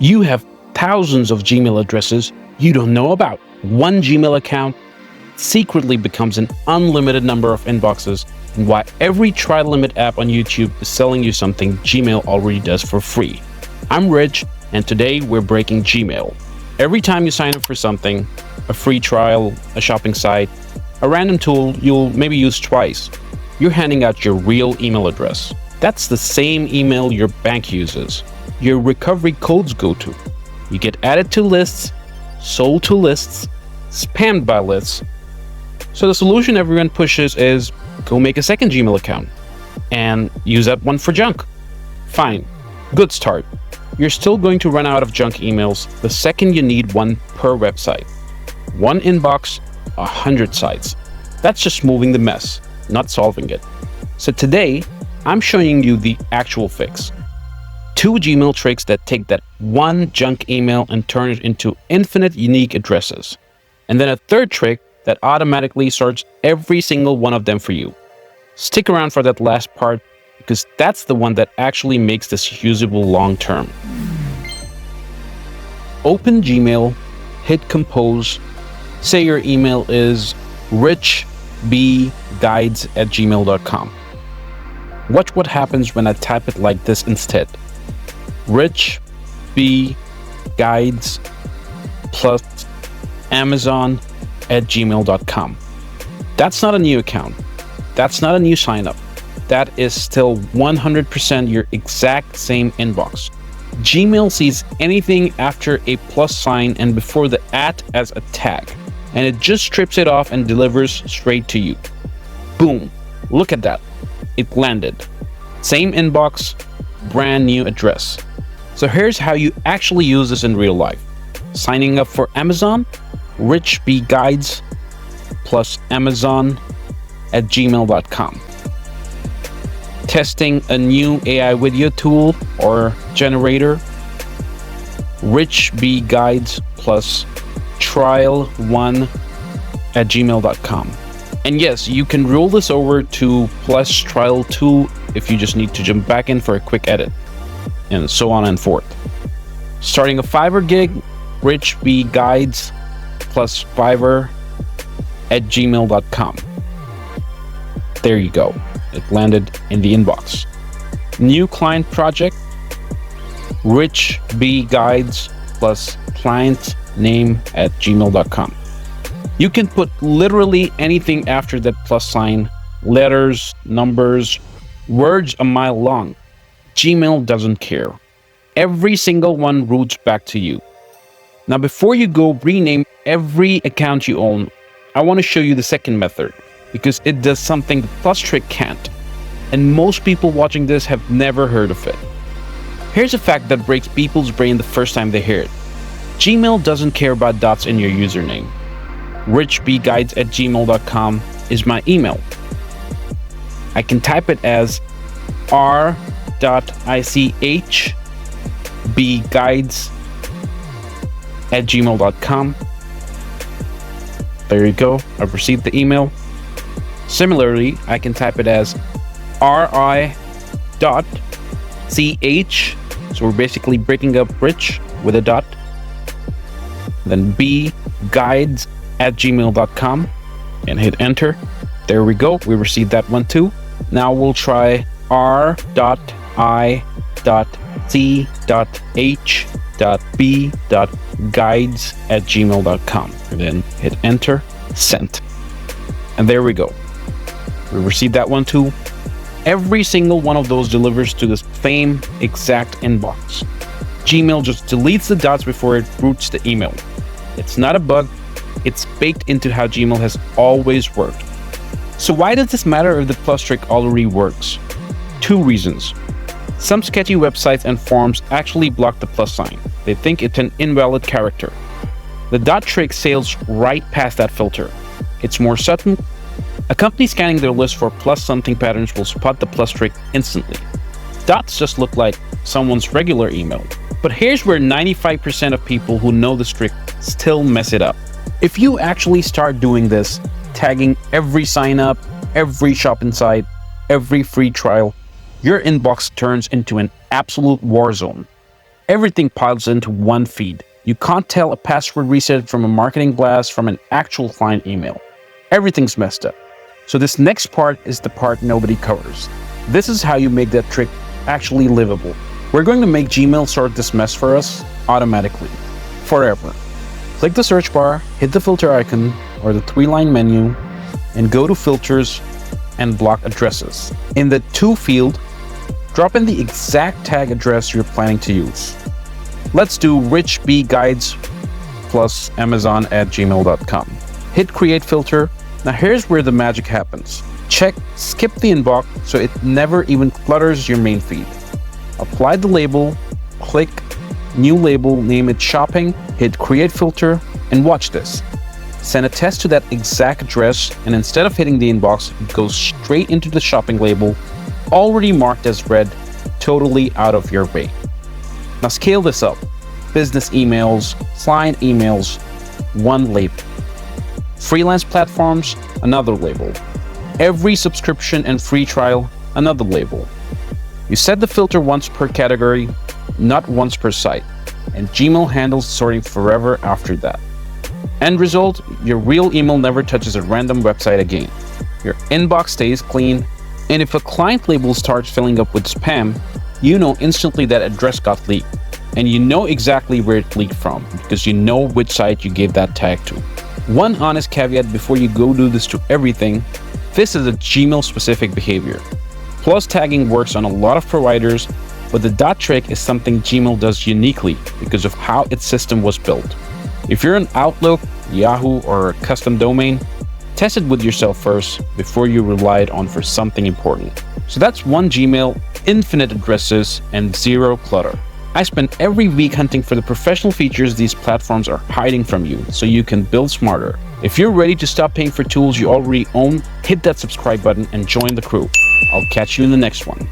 You have thousands of Gmail addresses you don't know about. One Gmail account secretly becomes an unlimited number of inboxes, and why every try limit app on YouTube is selling you something Gmail already does for free. I'm Rich, and today we're breaking Gmail. Every time you sign up for something, a free trial, a shopping site, a random tool you'll maybe use twice, you're handing out your real email address. That's the same email your bank uses, your recovery codes go to. You get added to lists, sold to lists, spammed by lists. So the solution everyone pushes is go make a second Gmail account and use that one for junk. Fine, good start. You're still going to run out of junk emails the second you need one per website. One inbox, 100 sites. That's just moving the mess, not solving it. So today, I'm showing you the actual fix. 2 Gmail tricks that take that one junk email and turn it into infinite unique addresses. And then a third trick that automatically sorts every single one of them for you. Stick around for that last part, because that's the one that actually makes this usable long term. Open Gmail, hit compose, say your email is richbguides@gmail.com. Watch what happens when I type it like this instead. richbguides plus Amazon@gmail.com. That's not a new account. That's not a new sign up. That is still 100% your exact same inbox. Gmail sees anything after a plus sign and before the @ as a tag, and it just strips it off and delivers straight to you. Boom, look at that. It landed. Same inbox, brand new address. So here's how you actually use this in real life. Signing up for Amazon, richbguides plus Amazon@gmail.com. Testing a new AI video tool or generator, richbguides plus trial1@gmail.com. And yes, you can roll this over to plus trial 2 if you just need to jump back in for a quick edit, and so on and forth. Starting a Fiverr gig, richbguides plus Fiverr@gmail.com. There you go. It landed in the inbox. New client project, richbguides plus client name@gmail.com. You can put literally anything after that plus sign, letters, numbers, words a mile long. Gmail doesn't care. Every single one routes back to you. Now, before you go rename every account you own, I want to show you the second method, because it does something the plus trick can't. And most people watching this have never heard of it. Here's a fact that breaks people's brain the first time they hear it. Gmail doesn't care about dots in your username. richbguides@gmail.com is my email. I can type it as r.ichbguides@gmail.com. There you go. I've received the email. Similarly, I can type it as ri.ch. So we're basically breaking up rich with a dot. Then bguides@gmail.com and hit enter. There we go. We received that one too. Now we'll try r.i.ch.b.guides@gmail.com and then hit enter, sent. And there we go. We received that one too. Every single one of those delivers to the same exact inbox. Gmail just deletes the dots before it routes the email. It's not a bug. It's baked into how Gmail has always worked. So why does this matter if the plus trick already works? 2 reasons. Some sketchy websites and forums actually block the plus sign. They think it's an invalid character. The dot trick sails right past that filter. It's more subtle. A company scanning their list for plus something patterns will spot the plus trick instantly. Dots just look like someone's regular email. But here's where 95% of people who know this trick still mess it up. If you actually start doing this, tagging every sign up, every shopping site, every free trial, your inbox turns into an absolute war zone. Everything piles into one feed. You can't tell a password reset from a marketing blast from an actual client email. Everything's messed up. So this next part is the part nobody covers. This is how you make that trick actually livable. We're going to make Gmail sort this mess for us automatically, forever. Click the search bar, hit the filter icon or the 3-line menu, and go to filters and block addresses. In the to field, drop in the exact tag address you're planning to use. Let's do richbguides plus amazon@gmail.com. Hit create filter. Now here's where the magic happens. Check skip the inbox so it never even clutters your main feed. Apply the label, click new label, name it shopping, hit create filter, and watch this. Send a test to that exact address, and instead of hitting the inbox, it goes straight into the shopping label, already marked as read, totally out of your way. Now scale this up. Business emails, client emails, one label. Freelance platforms, another label. Every subscription and free trial, another label. You set the filter once per category, not once per site, and Gmail handles sorting forever after that. End result, your real email never touches a random website again. Your inbox stays clean, and if a client label starts filling up with spam, you know instantly that address got leaked, and you know exactly where it leaked from because you know which site you gave that tag to. One honest caveat before you go do this to everything, this is a Gmail specific behavior. Plus tagging works on a lot of providers, but the dot trick is something Gmail does uniquely because of how its system was built. If you're an Outlook, Yahoo, or a custom domain, test it with yourself first before you rely it on for something important. So that's one Gmail, infinite addresses, and zero clutter. I spend every week hunting for the professional features these platforms are hiding from you so you can build smarter. If you're ready to stop paying for tools you already own, hit that subscribe button and join the crew. I'll catch you in the next one.